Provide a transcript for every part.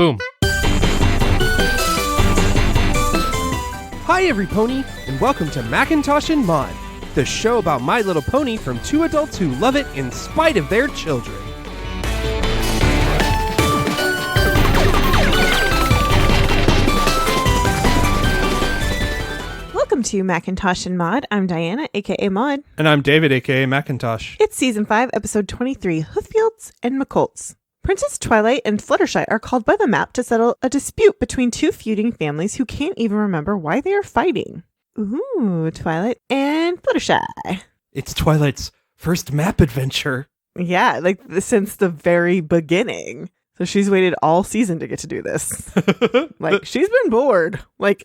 Boom. Hi, every pony, and welcome to Macintosh and Maud, the show about My Little Pony from two adults who love it in spite of their children. Welcome to Macintosh and Maud. I'm Diana, aka Maud. And I'm David, aka Macintosh. It's Season 5, Episode 23, Hooffields and McColts. Princess Twilight and Fluttershy are called by the map to settle a dispute between two feuding families who can't even remember why they are fighting. Ooh, Twilight and Fluttershy. It's Twilight's first map adventure. Yeah, since the very beginning. So she's waited all season to get to do this. She's been bored.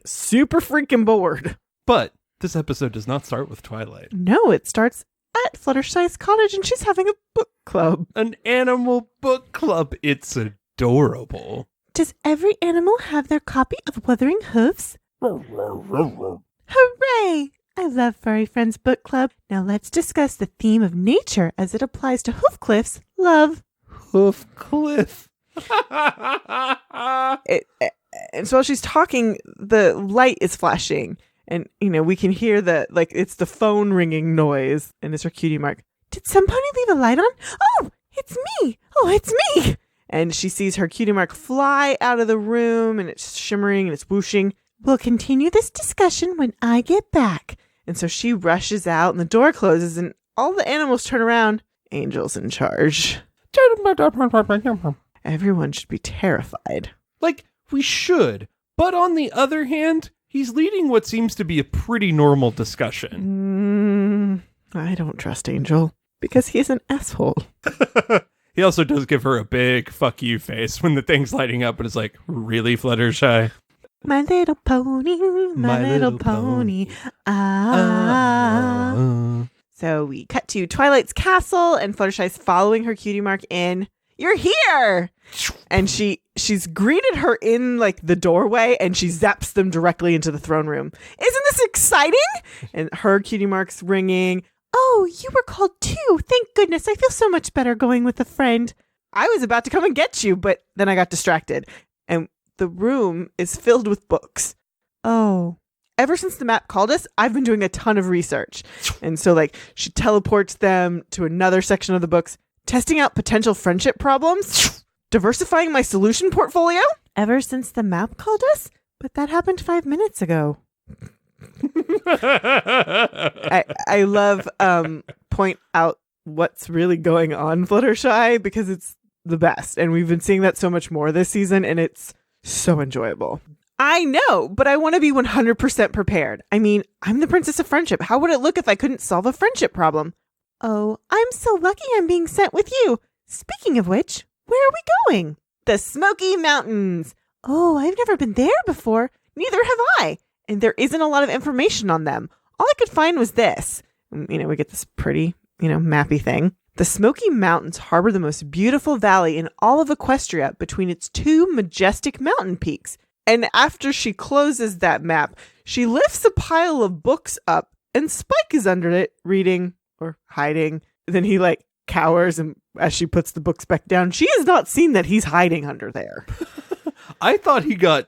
Super freaking bored. But this episode does not start with Twilight. No, it starts at Fluttershy's cottage and she's having a book club. An animal book club. It's adorable. Does every animal have their copy of Wuthering Hoofs? Hooray! I love Furry Friends Book Club. Now let's discuss the theme of nature as it applies to Hoofcliff's love. Hoofcliff. And so while she's talking, the light is flashing. And, we can hear it's the phone ringing noise. And it's her cutie mark. Did some pony leave a light on? Oh, it's me. Oh, it's me. And she sees her cutie mark fly out of the room and it's shimmering and it's whooshing. We'll continue this discussion when I get back. And so she rushes out and the door closes and all the animals turn around. Angel's in charge. Everyone should be terrified. We should. But on the other hand, he's leading what seems to be a pretty normal discussion. I don't trust Angel because he's an asshole. He also does give her a big fuck you face when the thing's lighting up and it's like, really, Fluttershy? My little pony, my little pony. So we cut to Twilight's castle and Fluttershy's following her cutie mark in. You're here! And she's greeted her in the doorway and she zaps them directly into the throne room. Isn't this exciting? And her cutie mark's ringing. Oh, you were called too. Thank goodness. I feel so much better going with a friend. I was about to come and get you, but then I got distracted. And the room is filled with books. Oh. Ever since the map called us, I've been doing a ton of research. And so she teleports them to another section of the books. Testing out potential friendship problems? Diversifying my solution portfolio? Ever since the map called us? But that happened 5 minutes ago. I love point out what's really going on, Fluttershy, because it's the best. And we've been seeing that so much more this season, and it's so enjoyable. I know, but I want to be 100% prepared. I mean, I'm the Princess of Friendship. How would it look if I couldn't solve a friendship problem? Oh, I'm so lucky I'm being sent with you. Speaking of which, where are we going? The Smokey Mountains. Oh, I've never been there before. Neither have I. And there isn't a lot of information on them. All I could find was this. We get this pretty, mappy thing. The Smokey Mountains harbor the most beautiful valley in all of Equestria between its two majestic mountain peaks. And after she closes that map, she lifts a pile of books up and Spike is under it reading or hiding. Then he cowers and as she puts the books back down, she has not seen that he's hiding under there. I thought he got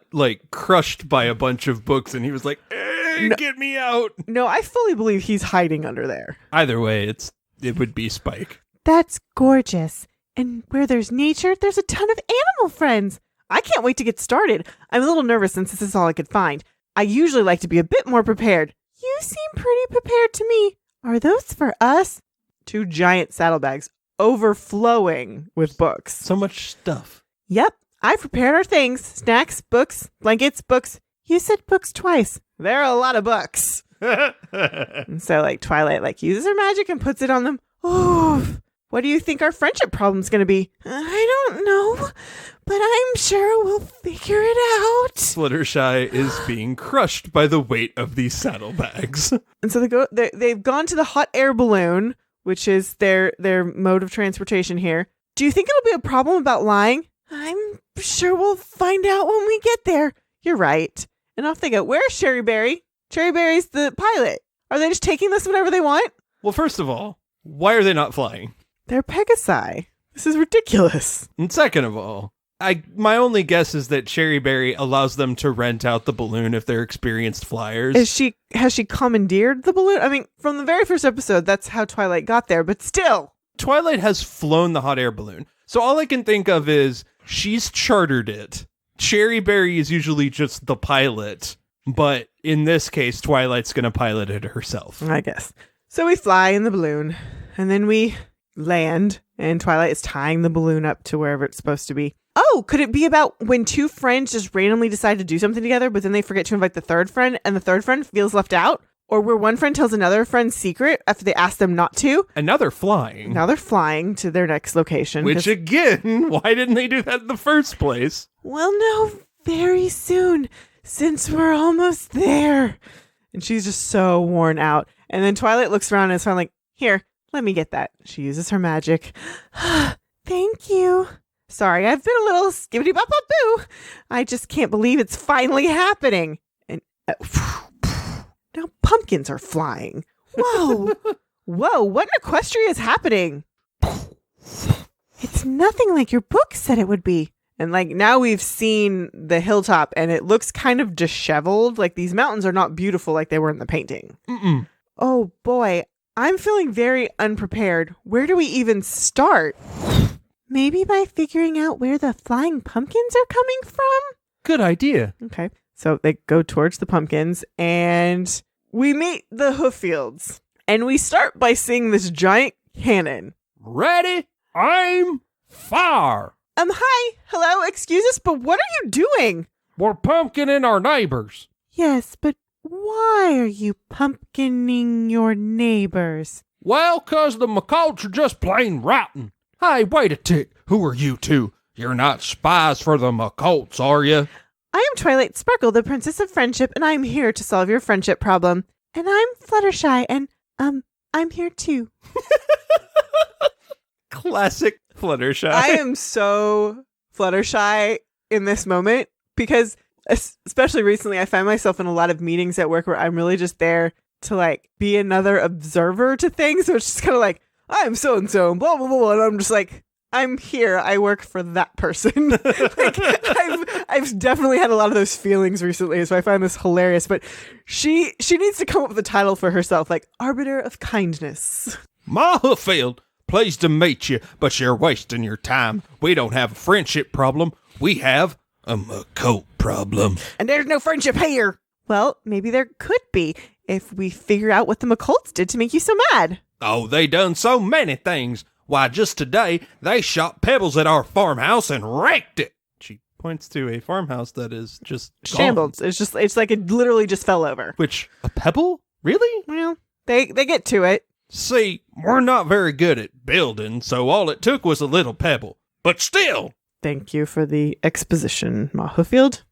crushed by a bunch of books and he was like, no, get me out. No, I fully believe he's hiding under there. Either way, it would be Spike. That's gorgeous. And where there's nature, there's a ton of animal friends. I can't wait to get started. I'm a little nervous since this is all I could find. I usually like to be a bit more prepared. You seem pretty prepared to me. Are those for us? 2 giant saddlebags overflowing with books. So much stuff. Yep. I've prepared our things. Snacks, books, blankets, books. You said books twice. There are a lot of books. And so Twilight uses her magic and puts it on them. Oh, what do you think our friendship problem's going to be? I don't know, but I'm sure we'll figure it out. Fluttershy is being crushed by the weight of these saddlebags. And so they've gone to the hot air balloon, which is their mode of transportation here. Do you think it'll be a problem about lying? I'm sure we'll find out when we get there. You're right. And off they go. Where's Cherry Berry? Cherry Berry's the pilot. Are they just taking this whenever they want? Well, first of all, why are they not flying? They're Pegasi. This is ridiculous. And second of all, My only guess is that Cherry Berry allows them to rent out the balloon if they're experienced flyers. Has she commandeered the balloon? I mean, from the very first episode, that's how Twilight got there, but still. Twilight has flown the hot air balloon. So all I can think of is she's chartered it. Cherry Berry is usually just the pilot, but in this case, Twilight's going to pilot it herself. I guess. So we fly in the balloon, and then we land, and Twilight is tying the balloon up to wherever it's supposed to be. Oh, could it be about when two friends just randomly decide to do something together, but then they forget to invite the third friend, and the third friend feels left out? Or where one friend tells another friend's secret after they ask them not to? And now they're flying. Now they're flying to their next location. Which, again, why didn't they do that in the first place? Well, no, very soon, since we're almost there. And she's just so worn out. And then Twilight looks around and is finally like, here, let me get that. She uses her magic. Thank you. Sorry, I've been a little skibbity-bop-bop-boo. I just can't believe it's finally happening. And now pumpkins are flying. Whoa. Whoa, what in Equestria is happening? It's nothing like your book said it would be. And like now we've seen the hilltop and it looks kind of disheveled. Like these mountains are not beautiful like they were in the painting. Mm-mm. Oh boy, I'm feeling very unprepared. Where do we even start? Maybe by figuring out where the flying pumpkins are coming from? Good idea. Okay. So they go towards the pumpkins and we meet the Hooffields. And we start by seeing this giant cannon. Ready? I'm fire. Hi. Hello. Excuse us, but what are you doing? We're pumpkining our neighbors. Yes, but why are you pumpkining your neighbors? Well, 'cause the McColts are just plain rotten. Hey, wait a tick. Who are you two? You're not spies for the McColts, are you? I am Twilight Sparkle, the Princess of Friendship, and I am here to solve your friendship problem. And I'm Fluttershy, and, I'm here too. Classic Fluttershy. I am so Fluttershy in this moment because, especially recently, I find myself in a lot of meetings at work where I'm really just there to, like, be another observer to things. So it's just kind of like, I'm so-and-so, blah, blah, blah, and I'm just like, I'm here. I work for that person. Like, I've definitely had a lot of those feelings recently, so I find this hilarious. But she needs to come up with a title for herself, like Arbiter of Kindness. Ma Hooffield, pleased to meet you, but you're wasting your time. We don't have a friendship problem. We have a McColt problem. And there's no friendship here. Well, maybe there could be if we figure out what the McColts did to make you so mad. Oh, they done so many things. Why, just today, they shot pebbles at our farmhouse and wrecked it. She points to a farmhouse that is just shambled. gone. It's like it literally just fell over. Which, a pebble? Really? Well, they get to it. See, we're not very good at building, so all it took was a little pebble. But still. Thank you for the exposition, Ma Hooffield.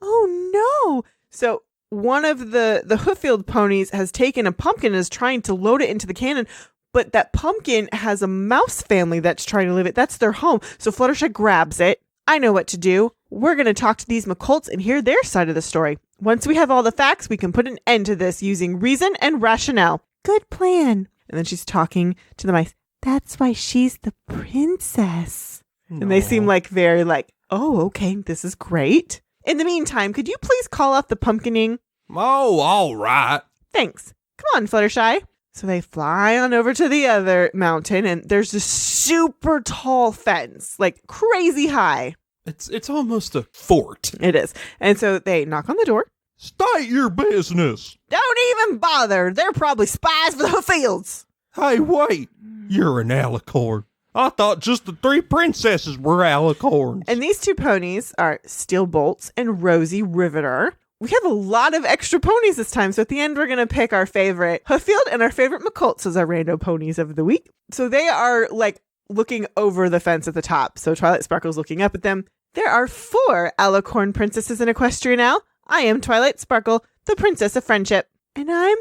Oh, no. So one of the Hooffield ponies has taken a pumpkin and is trying to load it into the cannon, but that pumpkin has a mouse family that's trying to live it. That's their home. So Fluttershy grabs it. I know what to do. We're going to talk to these McColts and hear their side of the story. Once we have all the facts, we can put an end to this using reason and rationale. Good plan. And then she's talking to the mice. That's why she's the princess. Aww. And they seem like very like, oh, okay, this is great. In the meantime, could you please call off the pumpkining? Oh, all right. Thanks. Come on, Fluttershy. So they fly on over to the other mountain, and there's this super tall fence, like crazy high. It's almost a fort. It is. And so they knock on the door. State your business. Don't even bother. They're probably spies for the Hooffields. Hey, wait. You're an alicorn. I thought just the three princesses were alicorns. And these two ponies are Steel Bolts and Rosie Riveter. We have a lot of extra ponies this time, so at the end we're going to pick our favorite Hooffield and our favorite McColts as our rando ponies of the week. So they are like looking over the fence at the top. So Twilight Sparkle's looking up at them. There are 4 alicorn princesses in Equestria now. I am Twilight Sparkle, the Princess of Friendship. And I'm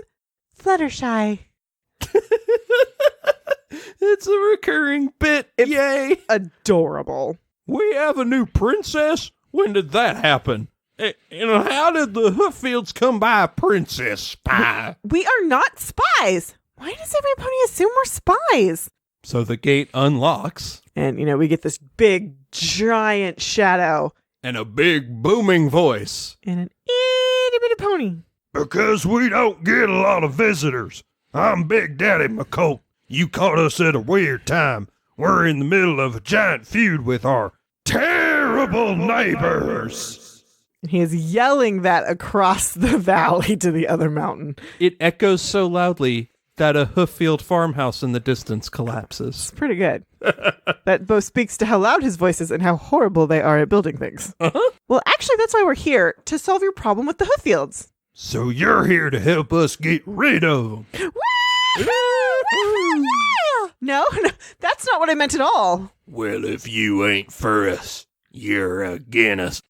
Fluttershy. It's a recurring bit. It's Yay. Adorable. We have a new princess? When did that happen? And how did the Hooffields come by a princess spy? We are not spies. Why does every pony assume we're spies? So the gate unlocks. And, we get this big, giant shadow. And a big booming voice. And an itty-bitty pony. Because we don't get a lot of visitors. I'm Big Daddy McColt. You caught us at a weird time. We're in the middle of a giant feud with our terrible neighbors. He is yelling that across the valley to the other mountain. It echoes so loudly that a Hooffield farmhouse in the distance collapses. It's pretty good. That both speaks to how loud his voice is and how horrible they are at building things. Uh-huh. Well, actually, that's why we're here, to solve your problem with the Hooffields. So you're here to help us get rid of them. No, that's not what I meant at all. Well, if you ain't for us, you're against us.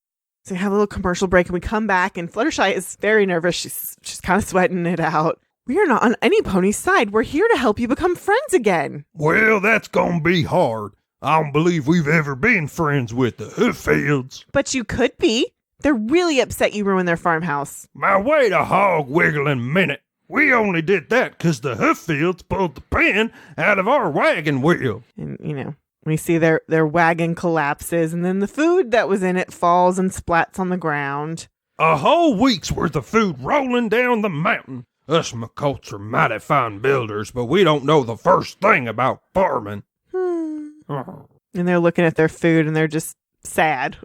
So we have a little commercial break and we come back and Fluttershy is very nervous. She's kind of sweating it out. We are not on any pony's side. We're here to help you become friends again. Well, that's gonna be hard. I don't believe we've ever been friends with the Hooffields. But you could be. They're really upset you ruined their farmhouse. My wait a hog wiggling minute. We only did that 'cause the Hooffields pulled the pin out of our wagon wheel. And, we see their wagon collapses and then the food that was in it falls and splats on the ground. A whole week's worth of food rolling down the mountain. Us McColts are mighty fine builders, but we don't know the first thing about farming. And they're looking at their food and they're just sad.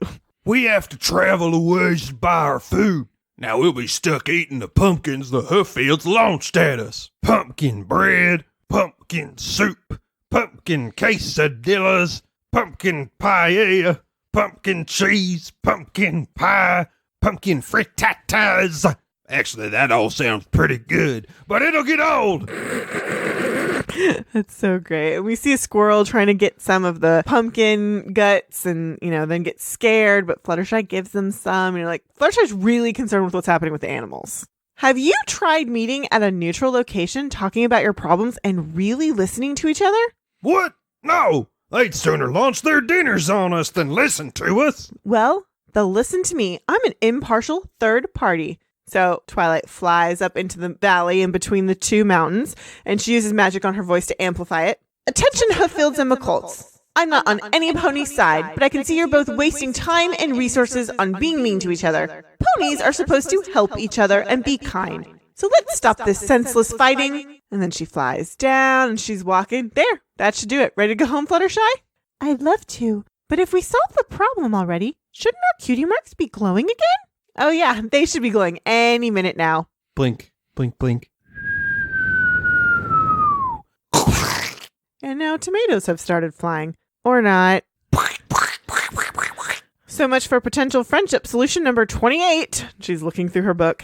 We have to travel a ways to buy our food. Now we'll be stuck eating the pumpkins the Hooffields launched at us. Pumpkin bread, pumpkin soup, pumpkin quesadillas, pumpkin paella, pumpkin cheese, pumpkin pie, pumpkin frittatas. Actually, that all sounds pretty good, but it'll get old. That's so great. And we see a squirrel trying to get some of the pumpkin guts and, then get scared, but Fluttershy gives them some. And you're like, Fluttershy's really concerned with what's happening with the animals. Have you tried meeting at a neutral location, talking about your problems, and really listening to each other? What? No. They'd sooner launch their dinners on us than listen to us. Well, they'll listen to me. I'm an impartial third party. So Twilight flies up into the valley in between the two mountains, and she uses magic on her voice to amplify it. Attention, Hooffields and McColts. I'm not on any pony's side, but I can see you're both wasting time and resources on being mean to each other. Ponies are supposed to help each other and be kind. So let's stop this senseless fighting. And then she flies down and she's walking. There, that should do it. Ready to go home, Fluttershy? I'd love to, but if we solved the problem already, shouldn't our cutie marks be glowing again? Oh yeah, they should be glowing any minute now. Blink, blink, blink. And now tomatoes have started flying. Or not. So much for potential friendship solution number 28. She's looking through her book.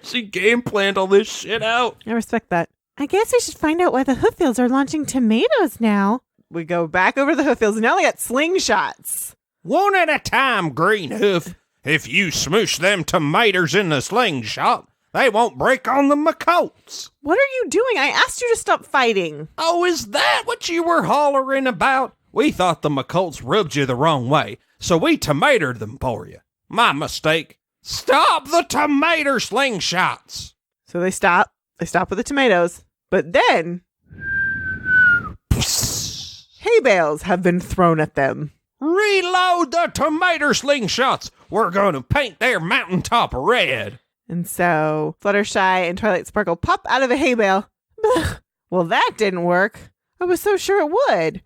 She game planned all this shit out. I respect that. I guess we should find out why the Hooffields are launching tomatoes now. We go back over the Hooffields and now they got slingshots. One at a time, Green Hoof. If you smoosh them tomatoes in the slingshot, they won't break on the McColts. What are you doing? I asked you to stop fighting. Oh, is that what you were hollering about? We thought the McColts rubbed you the wrong way, so we tomatoed them for you. My mistake. Stop the tomato slingshots. So they stop. They stop with the tomatoes. But then hay bales have been thrown at them. Reload the tomato slingshots. We're going to paint their mountaintop red. And so Fluttershy and Twilight Sparkle pop out of a hay bale. Well, that didn't work. I was so sure it would.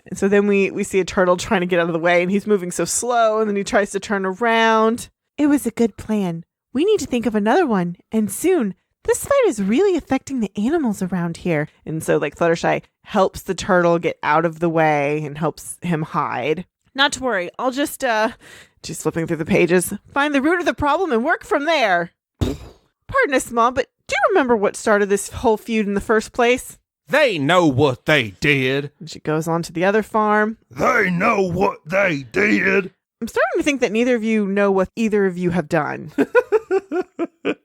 And so then we see a turtle trying to get out of the way, and he's moving so slow, and then he tries to turn around. It was a good plan. We need to think of another one, and soon. This fight is really affecting the animals around here. And so Fluttershy helps the turtle get out of the way and helps him hide. Not to worry, I'll just flipping through the pages, find the root of the problem and work from there. Pardon us, Mom, but do you remember what started this whole feud in the first place? They know what they did. And she goes on to the other farm. They know what they did. I'm starting to think that neither of you know what either of you have done.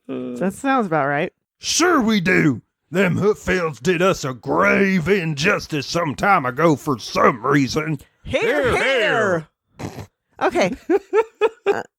That sounds about right. Sure we do. Them Hooffields did us a grave injustice some time ago for some reason. Hear, hear. Okay.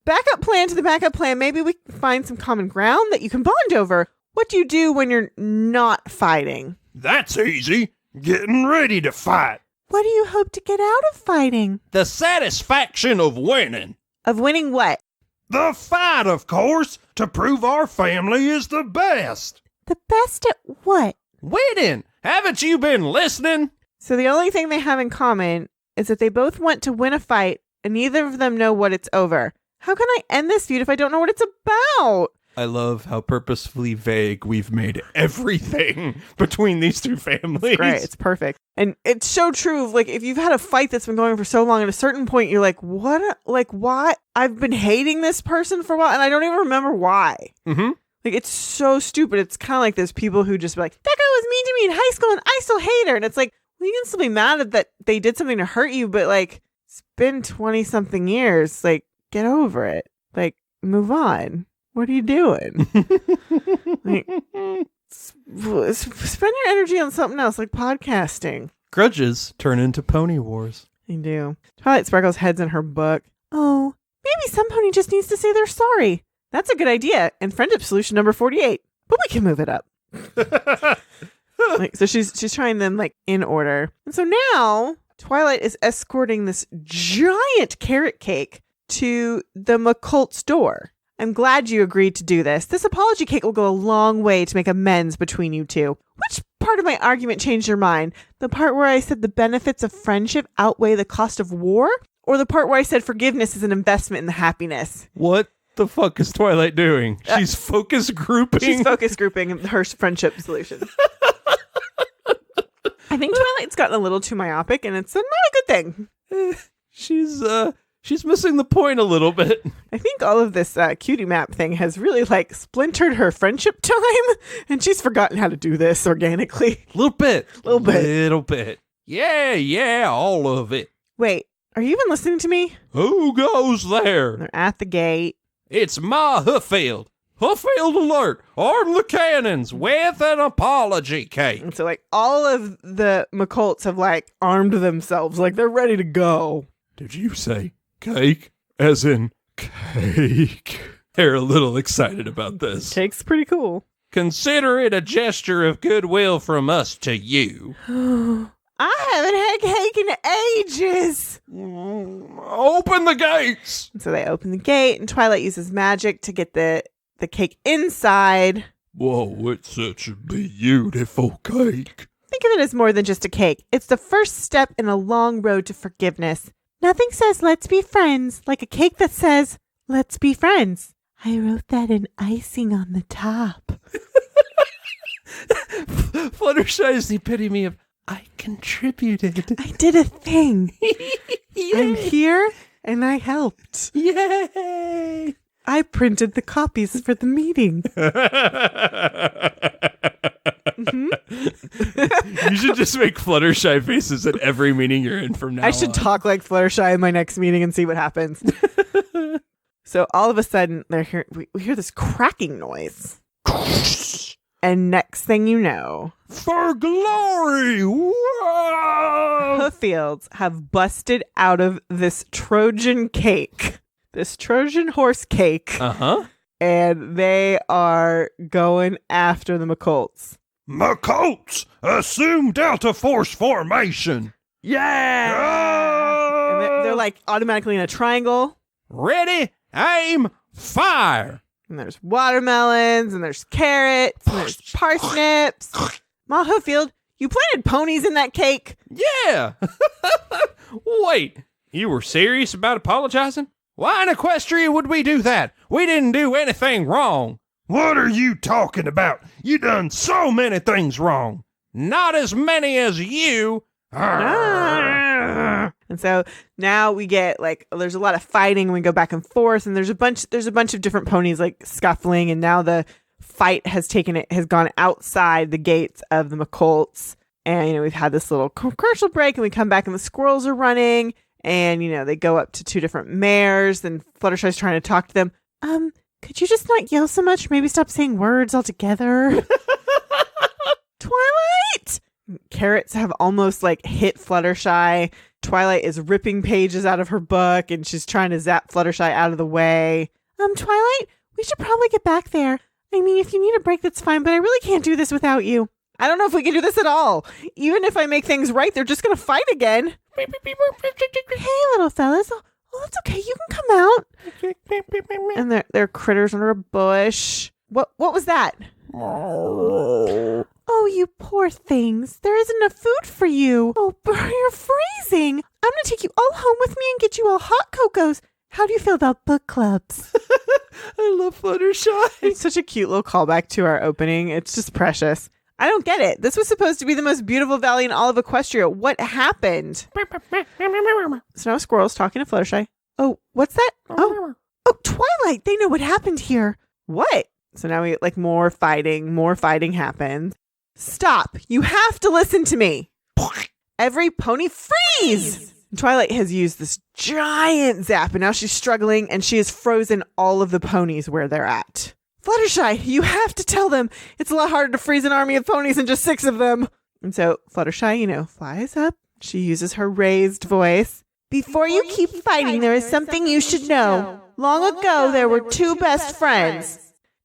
Backup plan to the backup plan. Maybe we can find some common ground that you can bond over. What do you do when you're not fighting? That's easy. Getting ready to fight. What do you hope to get out of fighting? The satisfaction of winning. Of winning what? The fight, of course, to prove our family is the best. The best at what? Winning! Haven't you been listening? So the only thing they have in common is that they both want to win a fight, and neither of them know what it's over. How can I end this feud if I don't know what it's about? I love how purposefully vague we've made everything between these two families. Great, it's perfect. And it's so true. Like, if you've had a fight that's been going for so long, at a certain point, you're like, what? Like, why? I've been hating this person for a while, and I don't even remember why. Mm-hmm. Like, it's so stupid. It's kind of like those people who just be like, that guy was mean to me in high school, and I still hate her. And it's like, well, you can still be mad at that they did something to hurt you, but, like, it's been 20-something years. Like, get over it. Like, move on. What are you doing? Like, spend your energy on something else, like podcasting. Grudges turn into pony wars. They do. Twilight sparkles heads in her book. Oh, maybe some pony just needs to say they're sorry. That's a good idea. And friendship solution number 48. But we can move it up. Like, so she's trying them like in order. And so now Twilight is escorting this giant carrot cake to the McColts' door. I'm glad you agreed to do this. This apology cake will go a long way to make amends between you two. Which part of my argument changed your mind? The part where I said the benefits of friendship outweigh the cost of war? Or the part where I said forgiveness is an investment in the happiness? What the fuck is Twilight doing? She's focus grouping? She's focus grouping her friendship solution. I think Twilight's gotten a little too myopic, and it's not a good thing. She's missing the point a little bit. I think all of this Cutie Map thing has really like splintered her friendship time, and she's forgotten how to do this organically. Little bit. Little bit. Little bit. Yeah, all of it. Wait, are you even listening to me? Who goes there? They're at the gate. It's Ma Hooffield. Hooffield alert. Arm the cannons with an apology cake. And so like all of the McColts have like armed themselves, like they're ready to go. Did you say cake? As in cake. They're a little excited about this. Cake's pretty cool. Consider it a gesture of goodwill from us to you. I haven't had cake in ages. Open the gates. And so they open the gate, and Twilight uses magic to get the cake inside. Whoa, it's such a beautiful cake. Think of it as more than just a cake. It's the first step in a long road to forgiveness. Nothing says let's be friends like a cake that says let's be friends. I wrote that in icing on the top. Fluttershy is the epitome of I contributed. I did a thing. I'm here and I helped. Yay! I printed the copies for the meeting. You should just make Fluttershy faces at every meeting you're in from now on. I should talk like Fluttershy in my next meeting and see what happens. So all of a sudden, we hear this cracking noise. And next thing you know, For glory! Whoa! Hooffields have busted out of this Trojan cake. This Trojan horse cake. Uh-huh. And they are going after the McColts. McColts, assume Delta Force formation. Yeah! And they're like automatically in a triangle. Ready, aim, fire. And there's watermelons, and there's carrots, and there's parsnips. Ma Hooffield, you planted ponies in that cake? Yeah. Wait, you were serious about apologizing? Why in Equestria would we do that? We didn't do anything wrong. What are you talking about? You done so many things wrong. Not as many as you. And so now we get like there's a lot of fighting and we go back and forth, and there's a bunch of different ponies like scuffling, and now the fight has gone outside the gates of the McColts. And we've had this little commercial break, and we come back and the squirrels are running, and they go up to two different mares, and Fluttershy's trying to talk to them. Could you just not yell so much? Maybe stop saying words altogether. Twilight! Carrots have almost like hit Fluttershy. Twilight is ripping pages out of her book, and she's trying to zap Fluttershy out of the way. Twilight, we should probably get back there. I mean, if you need a break, that's fine, but I really can't do this without you. I don't know if we can do this at all. Even if I make things right, they're just going to fight again. Hey, little fellas. Oh, that's okay. You can come out. And there are critters under a bush. What was that? Oh, you poor things. There isn't enough food for you. Oh, you're freezing. I'm going to take you all home with me and get you all hot cocos. How do you feel about book clubs? I love Fluttershy. It's such a cute little callback to our opening. It's just precious. I don't get it. This was supposed to be the most beautiful valley in all of Equestria. What happened? So now Squirrel's talking to Fluttershy. Oh, what's that? Oh, Twilight. They know what happened here. What? So now we get more fighting. More fighting happens. Stop. You have to listen to me. Every pony freeze. Twilight has used this giant zap, and now she's struggling, and she has frozen all of the ponies where they're at. Fluttershy, you have to tell them. It's a lot harder to freeze an army of ponies than just 6 of them. And so Fluttershy, flies up. She uses her raised voice. Before you keep fighting, there is something you should know. Long ago, there were 2 best friends.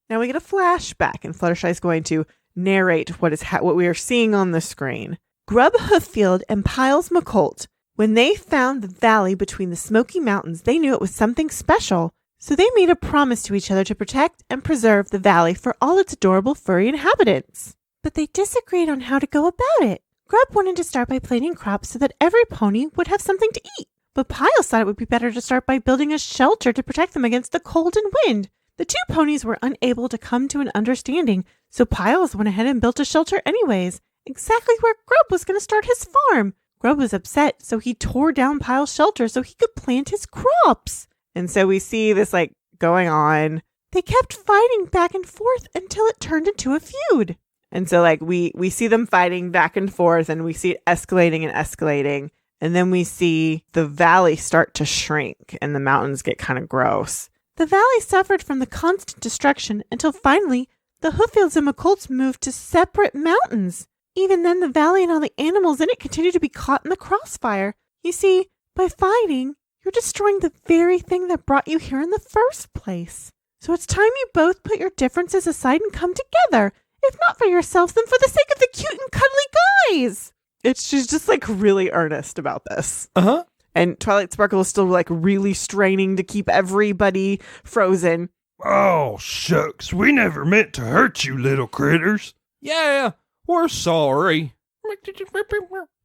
Now we get a flashback, and Fluttershy is going to narrate what we are seeing on the screen. Grub Hooffield and Piles McColt. When they found the valley between the Smokey Mountains, they knew it was something special. So they made a promise to each other to protect and preserve the valley for all its adorable furry inhabitants. But they disagreed on how to go about it. Grub wanted to start by planting crops so that every pony would have something to eat. But Piles thought it would be better to start by building a shelter to protect them against the cold and wind. The 2 ponies were unable to come to an understanding, so Piles went ahead and built a shelter anyways, exactly where Grub was going to start his farm. Grub was upset, so he tore down Piles' shelter so he could plant his crops. And so we see this going on. They kept fighting back and forth until it turned into a feud. And so we see them fighting back and forth, and we see it escalating and escalating. And then we see the valley start to shrink and the mountains get kind of gross. The valley suffered from the constant destruction until finally the Hooffields and McColts moved to separate mountains. Even then, the valley and all the animals in it continued to be caught in the crossfire. You see, by fighting, you're destroying the very thing that brought you here in the first place. So it's time you both put your differences aside and come together. If not for yourselves, then for the sake of the cute and cuddly guys. She's just really earnest about this. Uh-huh. And Twilight Sparkle is still really straining to keep everybody frozen. Oh, shucks. We never meant to hurt you, little critters. Yeah, we're sorry.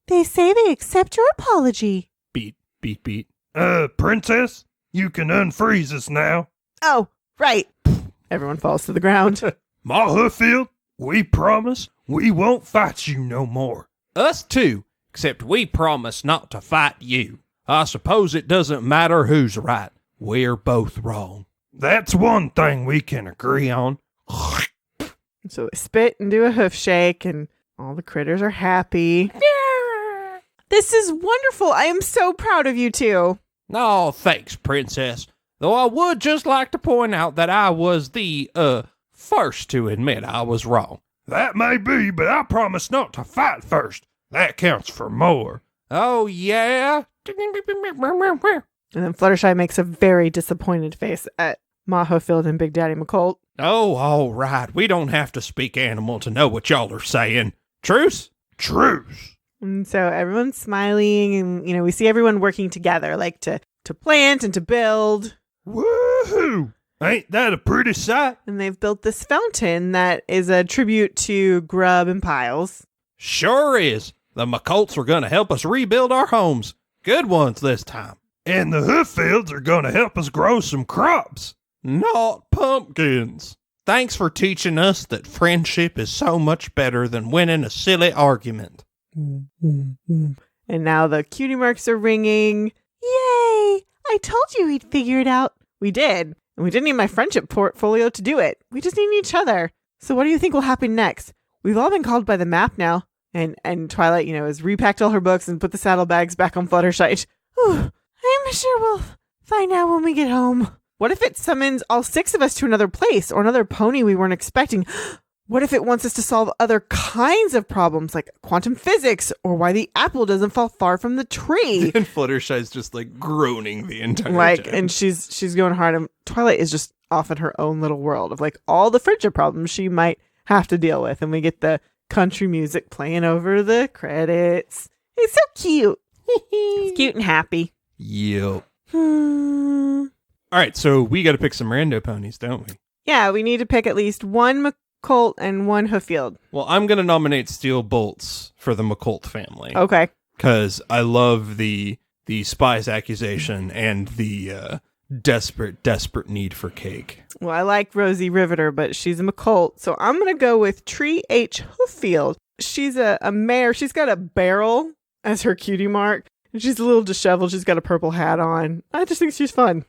They say they accept your apology. Beat. Princess, you can unfreeze us now. Oh, right. Everyone falls to the ground. Ma Hooffield, we promise we won't fight you no more. Us too, except we promise not to fight you. I suppose it doesn't matter who's right. We're both wrong. That's one thing we can agree on. So they spit and do a hoof shake, and all the critters are happy. This is wonderful. I am so proud of you two. Oh, thanks, Princess. Though I would just like to point out that I was the, first to admit I was wrong. That may be, but I promise not to fight first. That counts for more. Oh, yeah? And then Fluttershy makes a very disappointed face at Ma Hooffield and Big Daddy McColt. Oh, all right. We don't have to speak animal to know what y'all are saying. Truce? Truce. And so everyone's smiling, and, we see everyone working together, to plant and to build. Woohoo! Ain't that a pretty sight? And they've built this fountain that is a tribute to Grub and Piles. Sure is. The McColts are going to help us rebuild our homes. Good ones this time. And the Hooffields are going to help us grow some crops. Not pumpkins. Thanks for teaching us that friendship is so much better than winning a silly argument. And now the cutie marks are ringing. Yay! I told you we'd figure it out. We did. And we didn't need my friendship portfolio to do it. We just need each other. So what do you think will happen next? We've all been called by the map now. And Twilight, has repacked all her books and put the saddlebags back on Fluttershy. Whew, I'm sure we'll find out when we get home. What if it summons all 6 of us to another place or another pony we weren't expecting? What if it wants us to solve other kinds of problems like quantum physics or why the apple doesn't fall far from the tree? And Fluttershy's just groaning the entire time. And she's going hard. And Twilight is just off in her own little world of all the friendship problems she might have to deal with. And we get the country music playing over the credits. It's so cute. It's cute and happy. Yep. All right, so we got to pick some rando ponies, don't we? Yeah, we need to pick at least one McColt and one Hooffield. Well, I'm going to nominate Steel Bolts for the McColt family. Okay. Because I love the spies accusation and the desperate need for cake. Well, I like Rosie Riveter, but she's a McColt, so I'm going to go with Tree H. Hooffield. She's a mare. She's got a barrel as her cutie mark. And she's a little disheveled. She's got a purple hat on. I just think she's fun.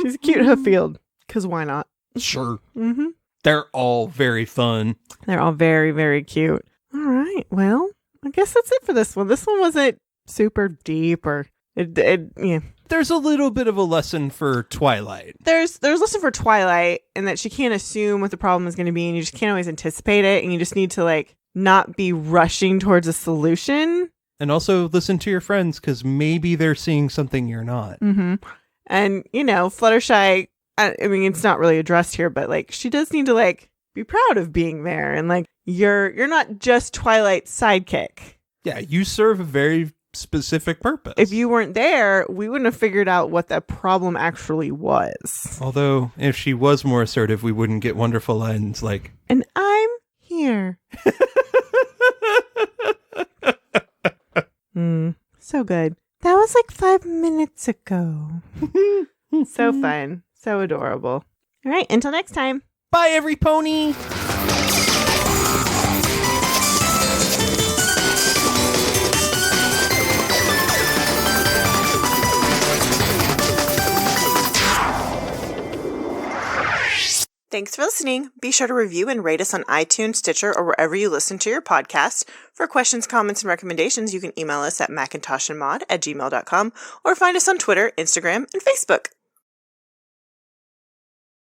She's a cute Hooffield, because why not? Sure. Mm-hmm. They're all very fun. They're all very, very cute. All right. Well, I guess that's it for this one. This one wasn't super deep or yeah. There's a little bit of a lesson for Twilight. There's a lesson for Twilight in that she can't assume what the problem is going to be, and you just can't always anticipate it, and you just need to like not be rushing towards a solution. And also listen to your friends, because maybe they're seeing something you're not. Mm-hmm. And, you know, Fluttershy, I mean, it's not really addressed here, but like she does need to like be proud of being there, and like you're not just Twilight's sidekick. Yeah, you serve a very specific purpose. If you weren't there, we wouldn't have figured out what that problem actually was. Although, if she was more assertive, we wouldn't get wonderful lines like, "And I'm here." So good. That was like 5 minutes ago. So fun. So adorable. All right, until next time. bye, every pony! Thanks for listening. Be sure to review and rate us on iTunes, Stitcher, or wherever you listen to your podcast. For questions, comments, and recommendations, you can email us at macintoshandmaud@gmail.com or find us on Twitter, Instagram, and Facebook.